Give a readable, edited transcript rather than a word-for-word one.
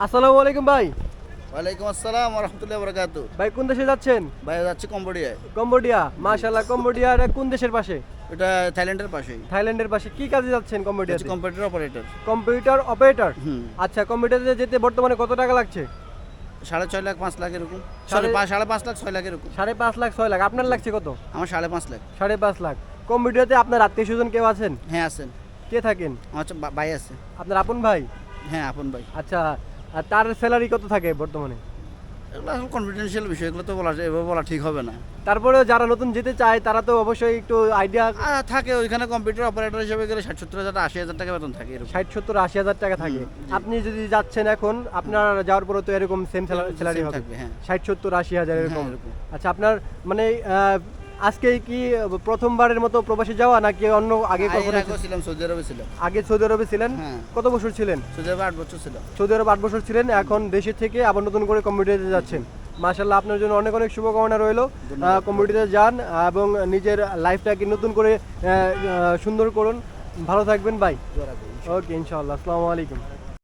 আসসালামু আলাইকুম ভাই। ওয়ালাইকুম আসসালাম ওয়া রাহমাতুল্লাহি ওয়া বারাকাতুহু। ভাই কোন দেশে যাচ্ছেন? ভাই যাচ্ছি কম্বোডিয়ায়। কম্বোডিয়া। মাশাআল্লাহ, কম্বোডিয়া এটা কোন দেশের পাশে? এটা থাইল্যান্ডের পাশেই। থাইল্যান্ডের পাশে। কি কাজে যাচ্ছেন যাচ্ছি কম্বোডিয়াতে? Computer operator. Computer operator. হুম। আচ্ছা, কম্পিউটারে যেতে বর্তমানে কত টাকা লাগছে? 6.5 লাখ 5 লাখ এরকম। সরি সাড়ে- 5.5 লাখ 6 লাখ এরকম। 5.5 লাখ 6 লাখ। আপনার লাগছে কত? আমার 5.5 লাখ। 5.5 লাখ। কম্বোডিয়াতে আপনার আত্মীয় স্বজন কেউ আছেন? হ্যাঁ আছেন। কে থাকেন? আমার ভাই আছে। আপনার আপন ভাই? হ্যাঁ আপন ভাই। আচ্ছা, আর তার স্যালারি কত থাকে বর্তমানে? এগুলো আসলে কনফিডেন্সিয়াল বিষয়, এগুলো তো এভাবে বলা ঠিক হবে না। তারপরে যারা নতুন যেতে চায় তারা তো অবশ্যই একটু আইডিয়া। থাকে ওইখানে কম্পিউটার অপারেটর হিসেবে গেলে 60-70 হাজার 80 হাজার টাকা বেতন থাকে এরকম। 60-70-80 হাজার টাকা থাকে। জি। আপনি যদি যাচ্ছেন এখন, আপনার যাওয়ার পরে তো এরকম সেম স্যালারি Same হবে। থাকবে, হ্যাঁ। 60-70-80 হাজার এরকম। হ্যাঁ, এরকম। আচ্ছা, আপনার মানে আজকে কি প্রথমবারের মতো প্রবাসে যাওয়া, নাকি অন্য আগে এর কখনো? আগেও ছিলাম, সৌদি আরবে ছিলাম। আগে সৌদি আরবে ছিলেন? হ্যাঁ। কত বছর ছিলেন? সৌদি আরবে 8 বছর ছিলাম। সৌদি আরব 8 বছর ছিলেন, এখন দেশে থেকে আবার নতুন করে কম্পিউটারে যাচ্ছেন। মাশাআল্লাহ, আপনার জন্য অনেক অনেক শুভকামনা রইল। ধন্যবাদ। কম্পিউটারে যান এবং নিজের লাইফটাকে নতুন করে সুন্দর করুন। ভালো থাকবেন ভাই। ওকে, ইনশাআল্লাহ। আসসালামু আলাইকুম।